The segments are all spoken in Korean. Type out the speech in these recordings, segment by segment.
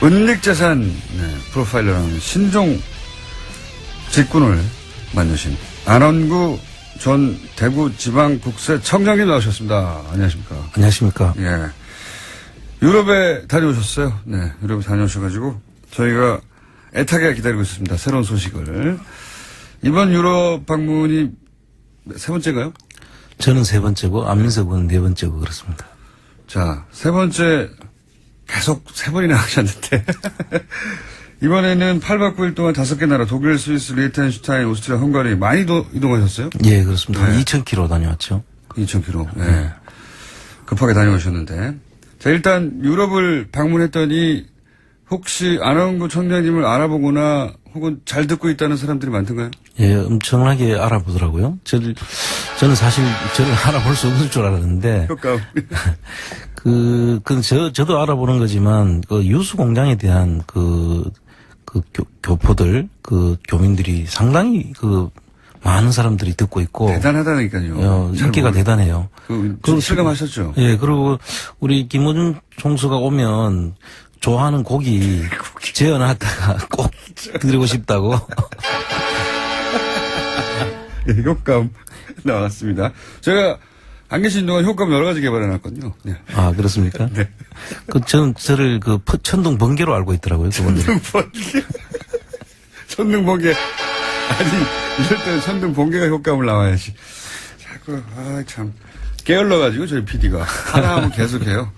은닉재산 프로파일러라는 신종 직군을 만드신 안원구 전 대구지방국세청장님 나오셨습니다. 안녕하십니까. 안녕하십니까. 예. 유럽에 다녀오셨어요. 네. 유럽에 다녀오셔가지고 저희가 애타게 기다리고 있습니다. 새로운 소식을. 이번 유럽 방문이 세 번째인가요? 저는 세 번째고 안민석은 네 번째고 그렇습니다. 자, 세 번째 계속 세 번이나 하셨는데 이번에는 8박 9일 동안 5개 나라 독일, 스위스, 리echtenstein, 오스트리아, 헝가리 많이 이동하셨어요? 예, 그렇습니다. 네. 한 2,000km 다녀왔죠. 2,000km. 네. 급하게 다녀오셨는데. 자, 일단 유럽을 방문했더니 혹시 안원구 청장님을 알아보거나 혹은 잘 듣고 있다는 사람들이 많던가요? 예, 엄청나게 알아보더라고요. 저는 사실 저를 알아볼 수 없을 줄 알았는데. 효과. 저도 알아보는 거지만, 유수 공장에 대한 교포들, 교민들이 상당히 많은 사람들이 듣고 있고. 대단하다니까요. 인기가 대단해요. 실감하셨죠? 예, 그리고 우리 김원준 총수가 오면 좋아하는 고기 재어놨다가 꼭 드리고 싶다고. 예, 효과음 나왔습니다. 제가 안 계신 동안 효과음 여러 가지 개발해놨거든요. 네. 아, 그렇습니까? 네. 저를 천둥 번개로 알고 있더라고요. 천둥 번개. 천둥 번개. 아니, 이럴 때는 천둥 번개가 효과음을 나와야지. 자꾸, 참. 게을러가지고, 저희 PD가. 하나 하면 계속해요.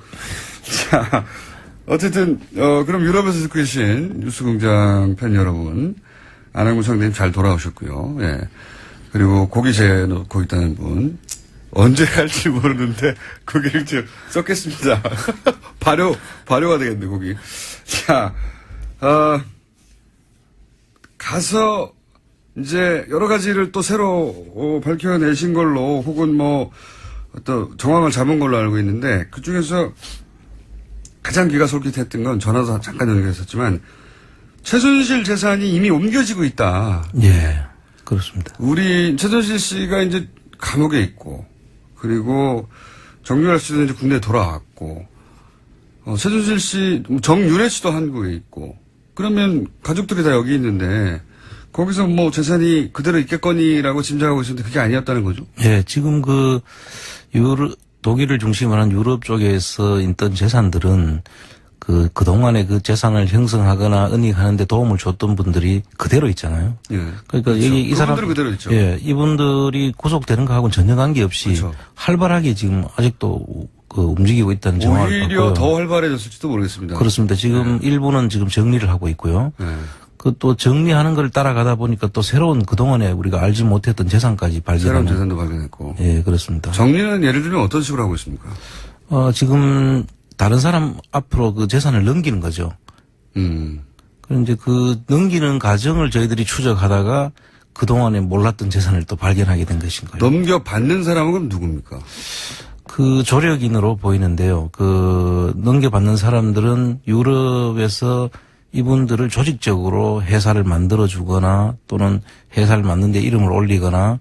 자, 어쨌든, 그럼 유럽에서 듣고 계신 뉴스공장 팬 여러분, 안원구 청장님 잘 돌아오셨고요. 예. 그리고 고기 재놓고 있다는 분, 언제 갈지 모르는데, 고기를 좀 썩겠습니다. 발효가 되겠네, 고기. 자, 가서, 이제, 여러 가지를 또 새로 밝혀내신 걸로, 혹은 어떤 정황을 잡은 걸로 알고 있는데, 그 중에서 가장 귀가 솔깃했던 건 전화도 잠깐 연결했었지만, 최순실 재산이 이미 옮겨지고 있다. 예, 그렇습니다. 우리 최순실 씨가 이제 감옥에 있고, 그리고 정유라 씨도 이제 군대에 돌아왔고, 최순실 씨, 정유래 씨도 한국에 있고, 그러면 가족들이 다 여기 있는데, 거기서 재산이 그대로 있겠거니라고 짐작하고 있었는데 그게 아니었다는 거죠? 예, 지금 독일을 중심으로 한 유럽 쪽에서 있던 재산들은 그동안에 그 재산을 형성하거나 은닉하는데 도움을 줬던 분들이 그대로 있잖아요. 예. 그러니까 그렇죠. 여기 이 사람. 그분들은 그대로 있죠. 예, 이분들이 구속되는 거하고는 전혀 관계없이 그렇죠. 활발하게 지금 아직도 움직이고 있다는 정황을 봤고요. 오히려 더 활발해졌을지도 모르겠습니다. 그렇습니다. 지금 일부는 지금 정리를 하고 있고요. 또 정리하는 걸 따라가다 보니까 또 새로운 그동안에 우리가 알지 못했던 재산까지 발견하는. 새로운 재산도 발견했고. 예, 그렇습니다. 정리는 예를 들면 어떤 식으로 하고 있습니까? 지금 다른 사람 앞으로 그 재산을 넘기는 거죠. 그럼 이제 넘기는 과정을 저희들이 추적하다가 그동안에 몰랐던 재산을 또 발견하게 된 것인 거예요. 넘겨받는 사람은 그럼 누굽니까? 조력인으로 보이는데요. 넘겨받는 사람들은 유럽에서 이분들을 조직적으로 회사를 만들어주거나 또는 회사를 만드는데 이름을 올리거나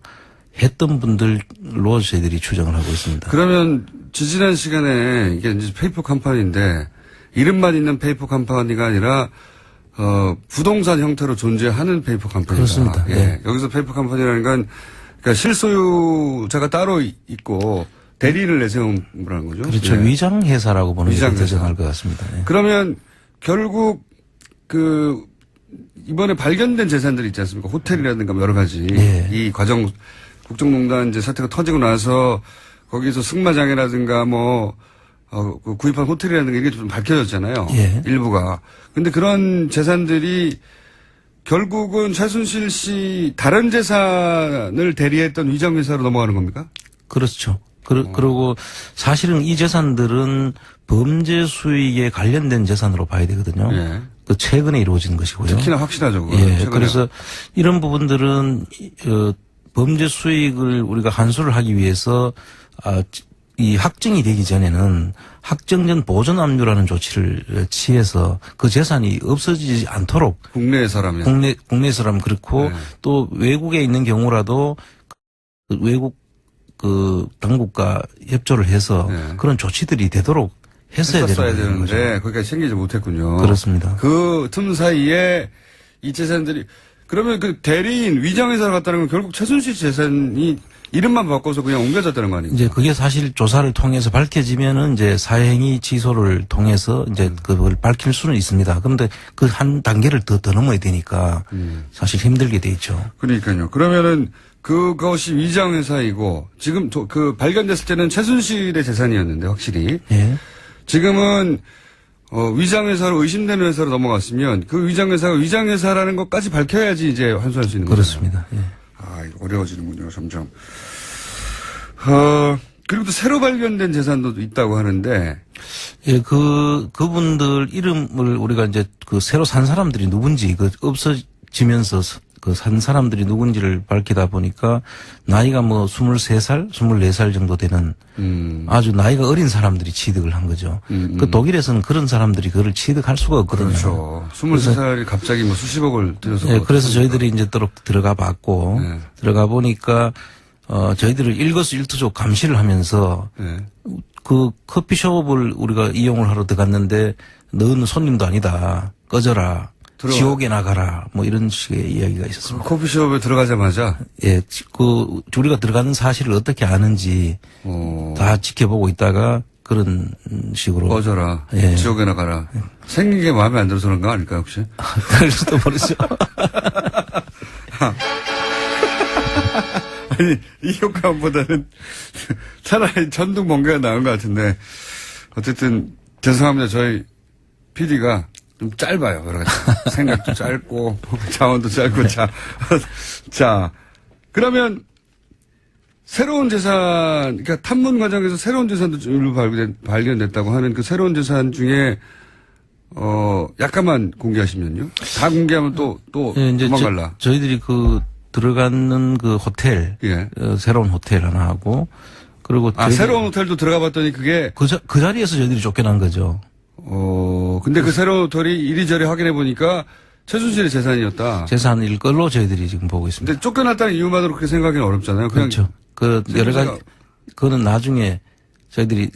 했던 분들로 저희들이 추정을 하고 있습니다. 그러면 지지난 시간에 이게 이제 페이퍼 컴퍼니인데 이름만 있는 페이퍼 컴퍼니가 아니라 부동산 형태로 존재하는 페이퍼 컴퍼니다. 그렇습니다. 예. 네. 여기서 페이퍼 컴퍼니라는 건 그러니까 실소유자가 따로 있고 대리인을 내세운 거라는 거죠. 그렇죠. 예. 위장 회사라고 보는 게 더 위장회사. 적정할 것 같습니다. 네. 그러면 결국 이번에 발견된 재산들 있지 않습니까? 호텔이라든가 여러 가지. 예. 이 과정, 국정농단 이제 사태가 터지고 나서 거기서 승마장이라든가 구입한 호텔이라든가 이게 좀 밝혀졌잖아요. 예. 일부가. 근데 그런 재산들이 결국은 최순실 씨 다른 재산을 대리했던 위장회사로 넘어가는 겁니까? 그렇죠. 그리고 사실은 이 재산들은 범죄 수익에 관련된 재산으로 봐야 되거든요. 예. 최근에 이루어진 것이고요. 특히나 확실하죠. 그건. 예. 최근에. 그래서 이런 부분들은 범죄 수익을 우리가 환수를 하기 위해서 이 확정이 되기 전에는 확정된 보전 압류라는 조치를 취해서 그 재산이 없어지지 않도록 국내 사람이 국내에서라면 그렇고 네. 또 외국에 있는 경우라도 외국 당국과 협조를 해서 네. 그런 조치들이 되도록 했어야 되는 거죠. 되는데 거기까지 챙기지 못했군요. 그렇습니다. 그 틈 사이에 이 재산들이 그러면 그 대리인 위장회사를 갔다는 건 결국 최순실 재산이 이름만 바꿔서 그냥 옮겨졌다는 거 아닙니까? 이제 그게 사실 조사를 통해서 밝혀지면은 이제 사행위 취소를 통해서 이제 그걸 밝힐 수는 있습니다. 그런데 그 한 단계를 더 넘어야 되니까 사실 힘들게 돼 있죠. 그러니까요. 그러면은 그것이 위장회사이고 지금 그 발견됐을 때는 최순실의 재산이었는데 확실히 예. 지금은 위장회사로 의심되는 회사로 넘어갔으면 그 위장회사가 위장회사라는 것까지 밝혀야지 이제 환수할 수 있는 거죠. 그렇습니다. 예. 아, 이거 어려워지는군요, 점점. 그리고 또 새로 발견된 재산도 있다고 하는데. 예, 그분들 이름을 우리가 이제 그 새로 산 사람들이 누군지 없어지면서 그 산 사람들이 누군지를 밝히다 보니까 나이가 뭐 23살, 24살 정도 되는 아주 나이가 어린 사람들이 취득을 한 거죠. 그 독일에서는 그런 사람들이 그걸 취득할 수가 없거든요. 그렇죠. 23살이 갑자기 뭐 수십억을 들여서. 예, 그래서 저희들이 이제 들어가 봤고, 네. 들어가 보니까, 저희들을 일거수일투족 감시를 하면서, 네. 그 커피숍을 우리가 이용을 하러 들어갔는데, 너는 손님도 아니다. 꺼져라. 지옥에 나가라. 뭐 이런 식의 이야기가 있었습니다. 커피숍에 들어가자마자. 예, 우리가 들어가는 사실을 어떻게 아는지 다 지켜보고 있다가 그런 식으로. 꺼져라. 예. 지옥에 나가라. 생긴 게 마음에 안 들어서 그런 거 아닐까요, 혹시? 그럴 수도 모르죠. 아니, 이 효과보다는 차라리 천둥 번개가 나은 것 같은데, 어쨌든, 죄송합니다. 저희 PD가 좀 짧아요. 여러 가지. 생각도 짧고, 자원도 짧고, 자. 그러면, 새로운 재산, 그러니까 탐문 과정에서 새로운 재산도 일부 발견됐다고 하는 그 새로운 재산 중에, 약간만 공개하시면요. 다 공개하면 또 예, 이제 도망갈라. 저희들이 들어가는 그 호텔, 예. 새로운 호텔 하나 하고, 그리고. 새로운 호텔도 들어가 봤더니 그게. 그 자리에서 저희들이 쫓겨난 거죠. 근데 그 새로운 호텔이 이리저리 확인해 보니까 최순실의 재산이었다. 재산일 걸로 저희들이 지금 보고 있습니다. 근데 쫓겨났다는 이유만으로 그렇게 생각하기는 어렵잖아요. 그냥 그렇죠. 여러 가지, 그거는 나중에 저희들이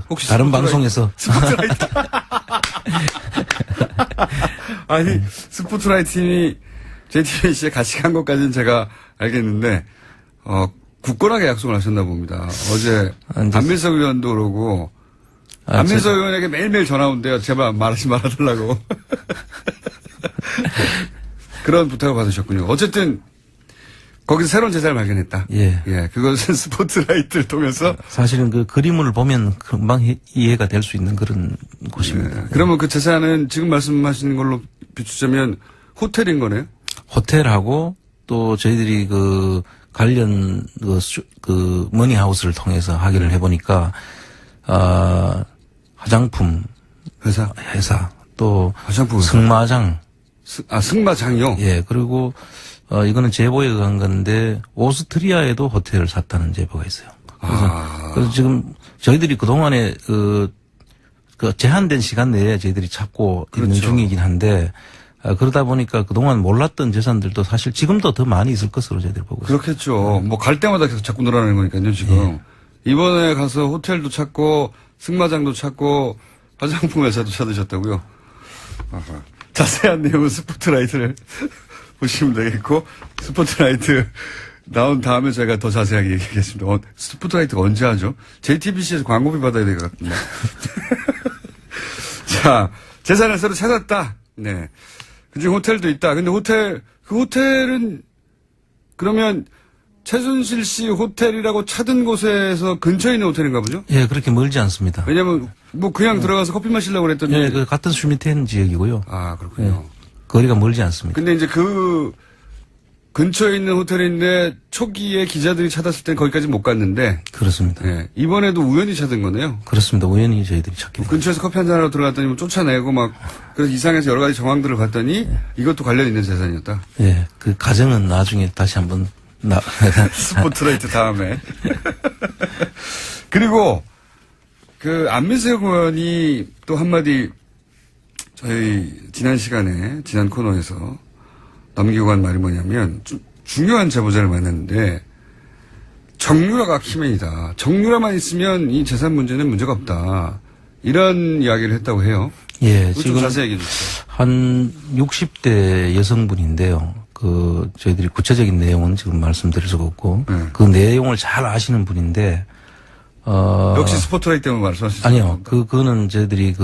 혹시 다른 방송에서. 스포트라이트. 아니, 스포트라이트 팀이 JTBC에 같이 간 것까지는 제가 알겠는데, 굳건하게 약속을 하셨나 봅니다. 어제 안민석 의원도 그러고, 안민석 의원에게 매일매일 전화 온대요. 제발 말하지 말아달라고. 그런 부탁을 받으셨군요. 어쨌든 거기서 새로운 재산을 발견했다. 예. 예. 그것은 스포트라이트를 통해서. 사실은 그 그림을 보면 금방 이해가 될 수 있는 그런 곳입니다. 예. 그러면 그 재산은 지금 말씀하시는 걸로 비추자면 호텔인 거네요? 호텔하고 또 저희들이 관련 머니하우스를 통해서 확인을 해보니까, 화장품 회사 또 화장품 회사. 승마장. 승마장이요? 예, 그리고 이거는 제보에 의한 건데 오스트리아에도 호텔을 샀다는 제보가 있어요. 그래서 지금 저희들이 그동안에 그 제한된 시간 내에 저희들이 찾고 그렇죠. 있는 중이긴 한데, 그러다 보니까 그동안 몰랐던 재산들도 사실 지금도 더 많이 있을 것으로 저희들이 보고 있습니다. 그렇겠죠. 뭐 갈 때마다 계속 자꾸 늘어나는 거니까요, 지금. 예. 이번에 가서 호텔도 찾고 승마장도 찾고 화장품 회사도 찾으셨다고요? 아하. 자세한 내용은 스포트라이트를 보시면 되겠고, 스포트라이트 나온 다음에 제가 더 자세하게 얘기하겠습니다. 스포트라이트가 언제 하죠? JTBC에서 광고비 받아야 될 것 같은데. 자, 재산을 새로 찾았다. 네. 그중 호텔도 있다. 근데 그 호텔은 그러면 최순실 씨 호텔이라고 찾은 곳에서 근처에 있는 호텔인가 보죠? 예, 그렇게 멀지 않습니다. 왜냐면 뭐 그냥 들어가서 커피 마시려고 그랬더니. 예, 같은 슈미텐 지역이고요. 아, 그렇군요. 예, 거리가 멀지 않습니다. 근데 이제 그 근처에 있는 호텔인데 초기에 기자들이 찾았을 땐 거기까지 못 갔는데. 그렇습니다. 예. 이번에도 우연히 찾은 거네요. 그렇습니다. 우연히 저희들이 찾게 됐습니다. 근처에서 커피 한잔 하러 들어갔더니 뭐 쫓아내고 막 그래서 이상해서 여러 가지 정황들을 봤더니 이것도 관련 있는 재산이었다. 예, 그 가정은 나중에 다시 한번 스포트라이트 다음에. 그리고 그 안민석 의원이 또 한마디 저희 지난 코너에서 넘기고 간 말이 뭐냐면 중요한 제보자를 만났는데 정유라가 키맨이다. 정유라만 있으면 이 재산 문제는 문제가 없다. 이런 이야기를 했다고 해요. 예, 좀 지금 자세히 얘기해 주세요. 한 60대 여성분인데요. 저희들이 구체적인 내용은 지금 말씀드릴 수가 없고, 그 내용을 잘 아시는 분인데, 역시 스포트라이트 때문에 말씀하시죠? 아니요. 그거는 저희들이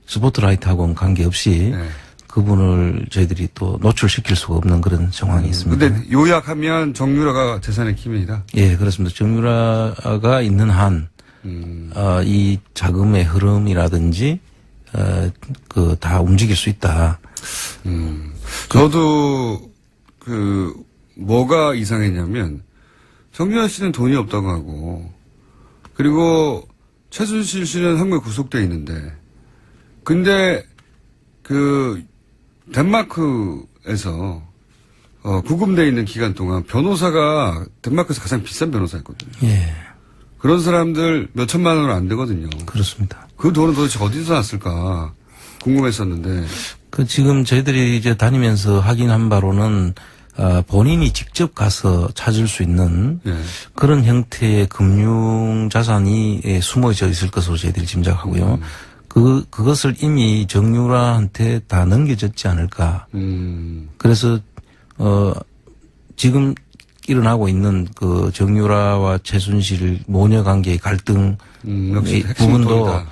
스포트라이트하고는 관계없이 네. 그분을 저희들이 또 노출시킬 수가 없는 그런 정황이 있습니다. 근데 요약하면 정유라가 재산의 키맨이다? 예, 그렇습니다. 정유라가 있는 한, 이 자금의 흐름이라든지, 다 움직일 수 있다. 저도 뭐가 이상했냐면, 정유라 씨는 돈이 없다고 하고, 그리고 최순실 씨는 한국에 구속돼 있는데, 근데 덴마크에서 구금돼 있는 기간 동안 변호사가 덴마크에서 가장 비싼 변호사였거든요. 예, 그런 사람들 몇 천만 원은 안 되거든요. 그렇습니다. 그 돈은 도대체 어디서 났을까 궁금했었는데. 지금 저희들이 이제 다니면서 확인한 바로는, 본인이 직접 가서 찾을 수 있는 예. 그런 형태의 금융 자산이 숨어져 있을 것으로 저희들이 짐작하고요. 그것을 이미 정유라한테 다 넘겨졌지 않을까. 그래서, 지금 일어나고 있는 정유라와 최순실 모녀 관계의 갈등 역시 핵심 부분도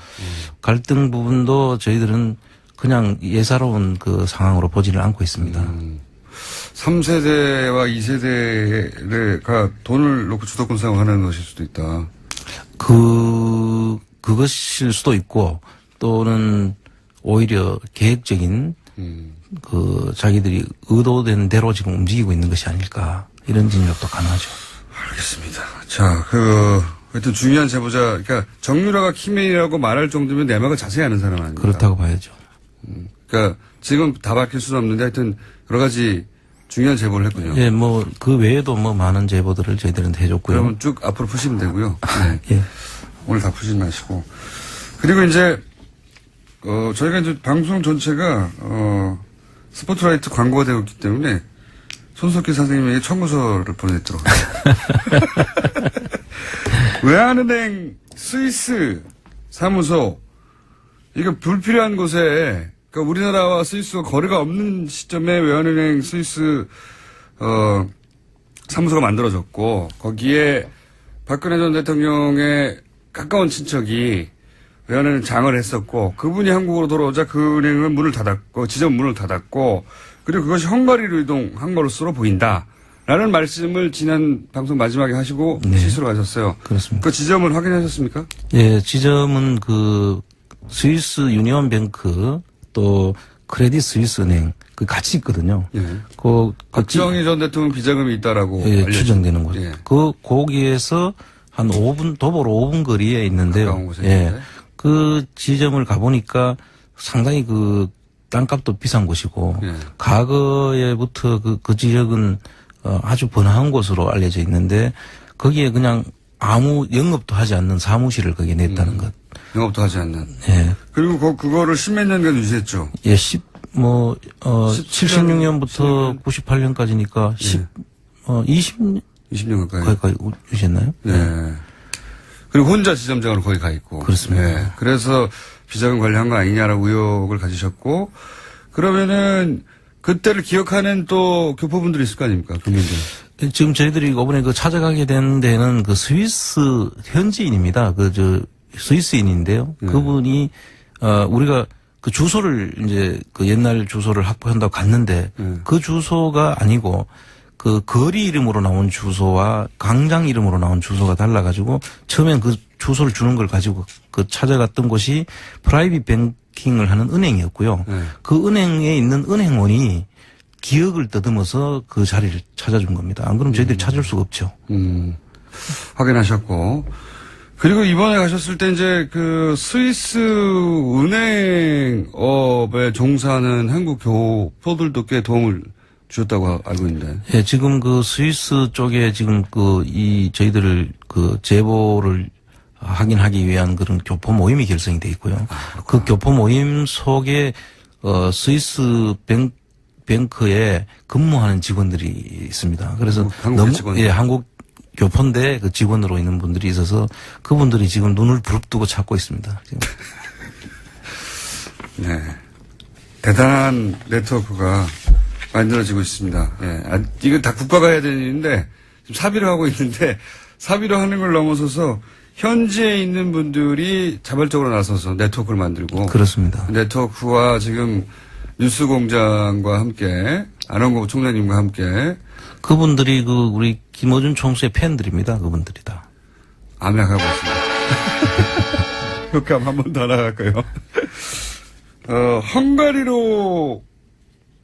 갈등 부분도 저희들은 그냥 예사로운 상황으로 보지를 않고 있습니다. 3세대와 2세대가 돈을 놓고 주도권 사용하는 것일 수도 있다. 그것일 수도 있고, 또는 오히려 계획적인 자기들이 의도된 대로 지금 움직이고 있는 것이 아닐까, 이런 진역도 가능하죠. 알겠습니다. 자, 하여튼 중요한 제보자, 그러니까 정유라가 키맨이라고 말할 정도면 내막을 자세히 아는 사람 아닙니까? 그렇다고 봐야죠. 그러니까 지금 다 밝힐 수는 없는데 하여튼 여러 가지 중요한 제보를 했군요. 예, 그 외에도 많은 제보들을 저희들은 해줬고요. 그러면 쭉 앞으로 푸시면 되고요. 네. 예. 오늘 다 푸시지 마시고. 그리고 이제, 저희가 이제 방송 전체가, 스포트라이트 광고가 되고 있기 때문에 손석희 선생님에게 청구서를 보내드리도록 하겠습니다. 외환은행 스위스 사무소, 이거 불필요한 곳에, 그러니까 우리나라와 스위스와 거래가 없는 시점에 외환은행 스위스, 사무소가 만들어졌고, 거기에 박근혜 전 대통령의 가까운 친척이 외환은행 장을 했었고, 그분이 한국으로 돌아오자 그 은행은 문을 닫았고, 지점 문을 닫았고, 그리고 그것이 헝가리로 이동한 것으로 보인다. 라는 말씀을 지난 방송 마지막에 하시고 시술을 가셨어요. 그렇습니다. 그 지점을 확인하셨습니까? 예, 지점은 스위스 유니온뱅크 또 크레딧 스위스 은행 같이 있거든요. 예. 박정희 전 대통령 비자금이 있다라고 예, 추정되는 곳. 예. 거기에서 한 5분 도보로 5분 거리에 있는데요. 가까운 곳에 예. 있는데. 그 지점을 가보니까 상당히 땅값도 비싼 곳이고 예. 과거에부터 그 지역은 아주 번화한 곳으로 알려져 있는데 거기에 그냥 아무 영업도 하지 않는 사무실을 거기에 냈다는 것. 영업도 하지 않는. 예. 그리고 그거를 십몇 년간 유지했죠. 예, 76년부터 98년까지니까 20년 가까이. 거기까지 유지했나요? 네. 그리고 혼자 지점장으로 거기 가 있고. 그렇습니다. 네. 그래서 비자금 관리한 거 아니냐라고 의혹을 가지셨고, 그러면은 그때를 기억하는 또 교포분들이 있을 거 아닙니까? 국민들. 지금 저희들이 이번에 찾아가게 된 데는 스위스 현지인입니다. 스위스인인데요. 그분이, 우리가 주소를 이제 옛날 주소를 확보한다고 갔는데 그 주소가 아니고 거리 이름으로 나온 주소와 광장 이름으로 나온 주소가 달라가지고 처음엔 그 주소를 주는 걸 가지고 찾아갔던 곳이 프라이빗 뱅킹을 하는 은행이었고요. 그 은행에 있는 은행원이 기억을 더듬어서 그 자리를 찾아준 겁니다. 안 그러면 저희들이 찾을 수가 없죠. 확인하셨고. 그리고 이번에 가셨을 때 이제 스위스 은행업에 종사하는 한국 교포들도 꽤 도움을 주셨다고 알고 있는데. 예, 지금 스위스 쪽에 지금 저희들을 제보를 확인하기 위한 그런 교포 모임이 결성이 돼 있고요. 그 교포 모임 속에 스위스 뱅크에 근무하는 직원들이 있습니다. 그래서 한국 직원들. 예, 한국 교포인데 직원으로 있는 분들이 있어서 그분들이 지금 눈을 부릅뜨고 찾고 있습니다. 지금. 네. 대단한 네트워크가 만들어지고 있습니다. 예. 이거 다 국가가 해야 되는 일인데, 지금 사비로 하고 있는데, 사비로 하는 걸 넘어서서 현지에 있는 분들이 자발적으로 나서서 네트워크를 만들고. 그렇습니다. 네트워크와 지금 뉴스공장과 함께, 안원구 총장님과 함께. 그분들이 우리 김어준 총수의 팬들입니다. 그분들이 다. 암약하고 있습니다. 효과음 한 번 더 나갈까요? 헝가리로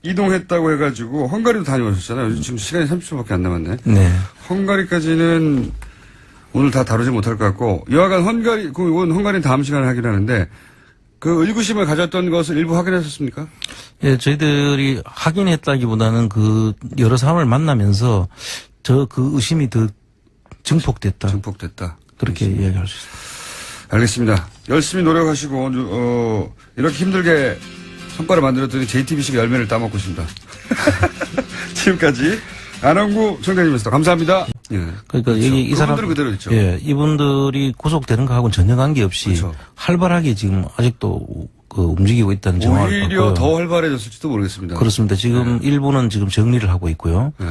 이동했다고 해가지고, 헝가리도 다녀오셨잖아요. 지금 시간이 30초밖에 안 남았네. 네. 헝가리까지는 오늘 다 다루지 못할 것 같고, 여하간 이건 헝가리는 다음 시간에 하기로 하는데, 그 의구심을 가졌던 것을 일부 확인하셨습니까? 예, 저희들이 확인했다기보다는 여러 사람을 만나면서 그 의심이 더 증폭됐다. 증폭됐다. 그렇게 이야기할 수 있습니다. 알겠습니다. 열심히 노력하시고, 이렇게 힘들게 성과를 만들었더니 JTBC가 열매를 따먹고 있습니다. 지금까지 안원구 총장님이었습니다. 감사합니다. 예. 그러니까 그렇죠. 여기 이 사람 그분들은 그대로 있죠. 예, 이분들이 구속되는 거하고는 전혀 관계없이 그렇죠. 활발하게 지금 아직도 움직이고 있다는 정황을 오히려 봤고요. 더 활발해졌을지도 모르겠습니다. 그렇습니다. 지금 일부는 지금 정리를 하고 있고요. 네.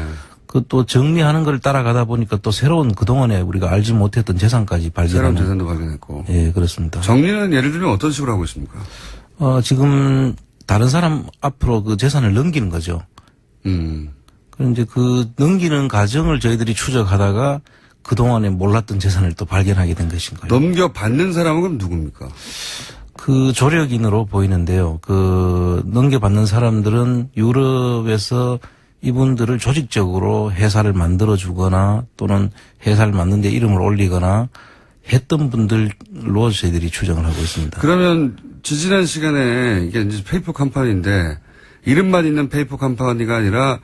그 또 정리하는 걸 따라가다 보니까 또 새로운 그동안에 우리가 알지 못했던 재산까지 새로운 발견하는. 재산도 발견했고. 예, 그렇습니다. 정리는 예를 들면 어떤 식으로 하고 있습니까? 지금 다른 사람 앞으로 그 재산을 넘기는 거죠. 그럼 이제 그 넘기는 과정을 저희들이 추적하다가 그동안에 몰랐던 재산을 또 발견하게 된 것인 거예요. 넘겨받는 사람은 그럼 누굽니까? 그 조력인으로 보이는데요. 넘겨받는 사람들은 유럽에서 이분들을 조직적으로 회사를 만들어주거나 또는 회사를 만드는데 이름을 올리거나 했던 분들로 저희들이 추정을 하고 있습니다. 그러면 지지난 시간에 이게 이제 페이퍼 컴퍼니인데 이름만 있는 페이퍼 컴퍼니가 아니라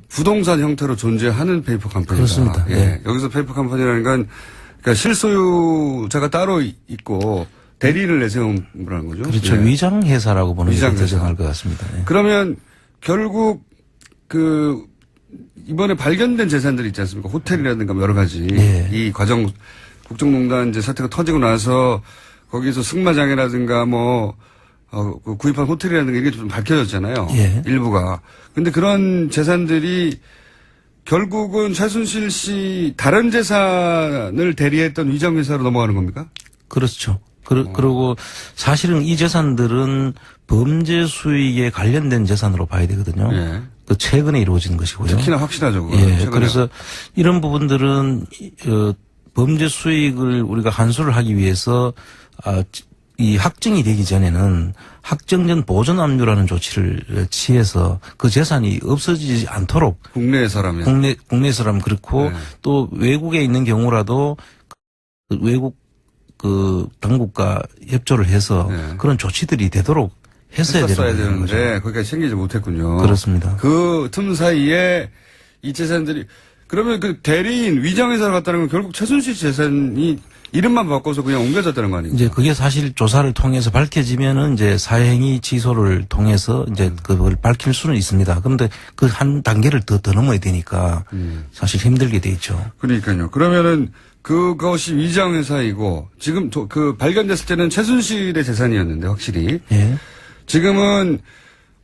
부동산 형태로 존재하는 페이퍼 컴퍼니다. 그렇습니다. 예. 네. 여기서 페이퍼 컴퍼니라는 건 그러니까 실소유자가 따로 있고 대리를 내세우라는 거죠. 그렇죠. 예. 위장회사라고 보는 게 위장회사. 더 적정할 것 같습니다. 예. 그러면 결국 이번에 발견된 재산들이 있지 않습니까? 호텔이라든가 여러 가지. 예. 이 과정, 국정농단 이제 사태가 터지고 나서 거기서 승마장이라든가 구입한 호텔이라든가 이게 좀 밝혀졌잖아요. 예. 일부가. 근데 그런 재산들이 결국은 최순실 씨 다른 재산을 대리했던 위장회사로 넘어가는 겁니까? 그렇죠. 그리고 사실은 이 재산들은 범죄 수익에 관련된 재산으로 봐야 되거든요. 예. 최근에 이루어진 것이고요. 특히나 확실하죠. 그거. 예. 최근에. 그래서 이런 부분들은 범죄 수익을 우리가 환수를 하기 위해서 이 확정이 되기 전에는 확정된 보전 압류라는 조치를 취해서 그 재산이 없어지지 않도록 국내 사람이. 국내에서라면 그렇고 네. 또 외국에 있는 경우라도 외국 당국과 협조를 해서 네. 그런 조치들이 되도록 했어야 되는 거죠. 되는데 거기까지 생기지 못했군요. 그렇습니다. 그 틈 사이에 이 재산들이 그러면 그 대리인 위장회사를 갔다는 건 결국 최순실 재산이 이름만 바꿔서 그냥 옮겨졌다는 거 아닙니까? 이제 그게 사실 조사를 통해서 밝혀지면은 이제 사행위 취소를 통해서 이제 그걸 밝힐 수는 있습니다. 그런데 그 한 단계를 더 넘어야 되니까 사실 힘들게 돼 있죠. 그러니까요. 그러면은 그것이 위장회사이고 지금 발견됐을 때는 최순실의 재산이었는데 확실히. 예. 지금은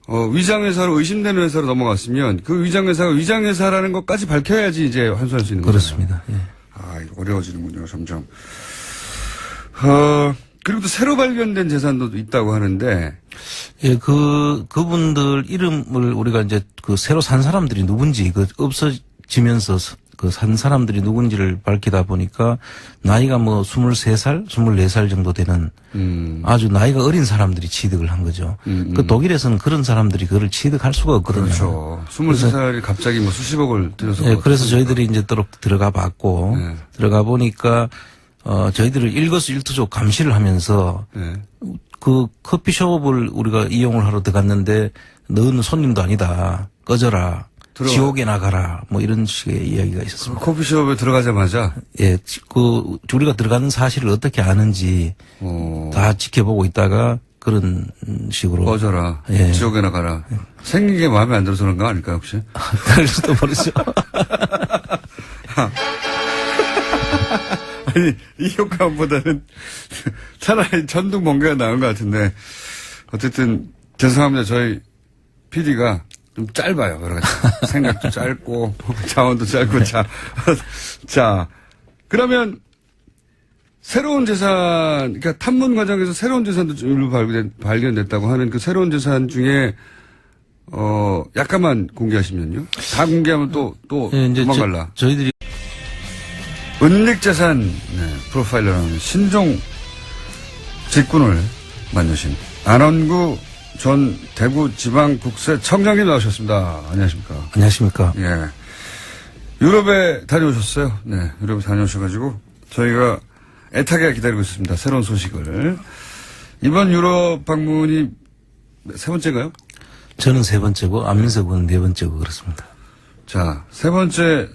위장회사로 의심되는 회사로 넘어갔으면 그 위장회사가 위장회사라는 것까지 밝혀야지 이제 환수할 수 있는 거죠. 그렇습니다. 예. 이거 어려워지는군요, 점점. 그리고 또 새로 발견된 재산도 있다고 하는데. 예, 그분들 이름을 우리가 이제 새로 산 사람들이 누군지 없어지면서 산 사람들이 누군지를 밝히다 보니까 나이가 23살, 24살 정도 되는 아주 나이가 어린 사람들이 취득을 한 거죠. 그 독일에서는 그런 사람들이 그걸 취득할 수가 없거든요. 그렇죠. 23살이 갑자기 수십억을 들여서. 네, 그래서 저희들이 이제 들어가 봤고, 네. 들어가 보니까, 저희들을 일거수일투족 감시를 하면서, 네. 그 커피숍을 우리가 이용을 하러 들어갔는데, 너는 손님도 아니다. 꺼져라. 지옥에 나가라. 이런 식의 이야기가 있었습니다. 커피숍에 들어가자마자. 예, 우리가 들어가는 사실을 어떻게 아는지 다 지켜보고 있다가 그런 식으로. 꺼져라. 예. 지옥에 나가라. 생긴 게 마음에 안 들어서 그런 거 아닐까요, 혹시? 그럴 수도 모르죠. 아니, 이 효과보다는 차라리 전등 번개가 나은 것 같은데. 어쨌든 죄송합니다. 저희 PD가 좀 짧아요. 여러 가지. 생각도 짧고 자원도 짧고 자 그러면 새로운 재산, 그러니까 탐문 과정에서 새로운 재산도 일부 발견됐다고 하는 그 새로운 재산 중에 약간만 공개하시면요. 다 공개하면 또 예, 이제 도망갈라. 저희들이 은닉재산 프로파일러라는 신종 직군을 만드신 안원구 전 대구지방국세청장님 나오셨습니다. 안녕하십니까. 안녕하십니까. 예. 유럽에 다녀오셨어요. 네. 유럽에 다녀오셔가지고 저희가 애타게 기다리고 있습니다. 새로운 소식을. 이번 유럽 방문이 세 번째인가요? 저는 세 번째고 안민석 의원은 네 번째고 그렇습니다. 자, 세 번째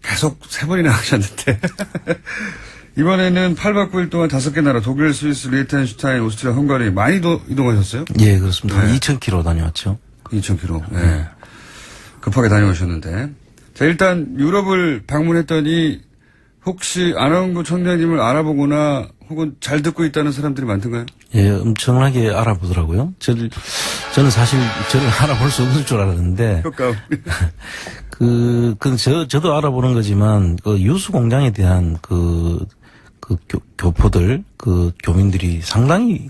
계속 세 번이나 하셨는데 이번에는 8박 9일 동안 5개 나라 독일, 스위스, 리히텐슈타인, 오스트리아, 헝가리 많이 이동하셨어요? 예, 그렇습니다. 한 네. 2,000km 다녀왔죠. 2,000km. 네. 급하게 다녀오셨는데. 자, 일단 유럽을 방문했더니 혹시 안원구 청장님을 알아보거나 혹은 잘 듣고 있다는 사람들이 많던가요? 예, 엄청나게 알아보더라고요. 저는 사실 저를 알아볼 수 없을 줄 알았는데. 효과. 저도 알아보는 거지만, 유수 공장에 대한 교포들, 교민들이 상당히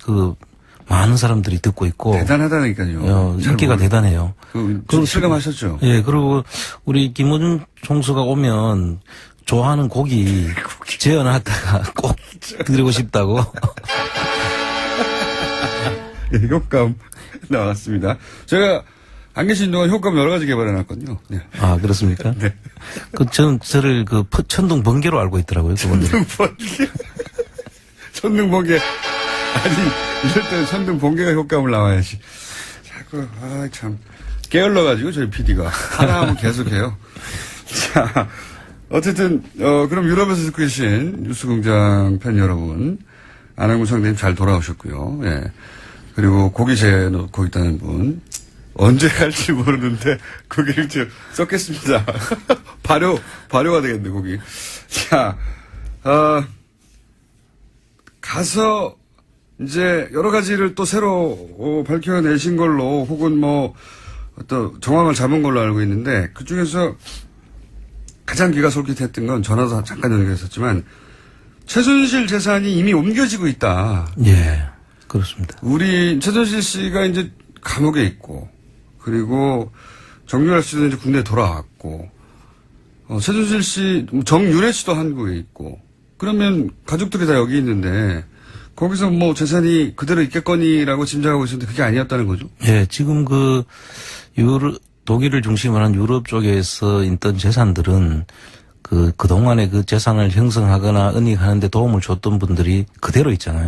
많은 사람들이 듣고 있고. 대단하다니까요. 인기가 대단해요. 그리고 실감하셨죠? 예, 그리고 우리 김호준 총수가 오면 좋아하는 고기 재어놨다가 꼭 드리고 싶다고. 예, 효과음 나왔습니다. 제가 안 계신 동안 효과음 여러 가지 개발해놨거든요. 네. 아, 그렇습니까? 네. 저를 천둥 번개로 알고 있더라고요, 그분들. 천둥 번개. 아니, 이럴 때는 천둥 번개가 효과음을 나와야지. 자꾸, 참. 게을러가지고, 저희 PD가. 하나 하면 계속해요. 자, 어쨌든, 그럼 유럽에서 듣고 계신 뉴스공장 팬 여러분, 안원구 청장님 잘 돌아오셨고요. 예. 그리고 고기 재놓고 있다는 분, 언제 갈지 모르는데, 고기를 좀 썩겠습니다. 발효가 되겠네, 고기. 자, 가서, 이제 여러 가지를 또 새로 밝혀내신 걸로 혹은 어떤 정황을 잡은 걸로 알고 있는데 그 중에서 가장 귀가 솔깃했던 건 전화도 잠깐 연결했었지만 최순실 재산이 이미 옮겨지고 있다. 예, 그렇습니다. 우리 최순실 씨가 이제 감옥에 있고 그리고 정유라 씨도 이제 국내에 돌아왔고 최순실 씨, 정유래 씨도 한국에 있고 그러면 가족들이 다 여기 있는데 거기서 재산이 그대로 있겠거니라고 짐작하고 있었는데 그게 아니었다는 거죠? 예, 지금 독일을 중심으로 한 유럽 쪽에서 있던 재산들은 그동안에 그 재산을 형성하거나 은닉하는데 도움을 줬던 분들이 그대로 있잖아요.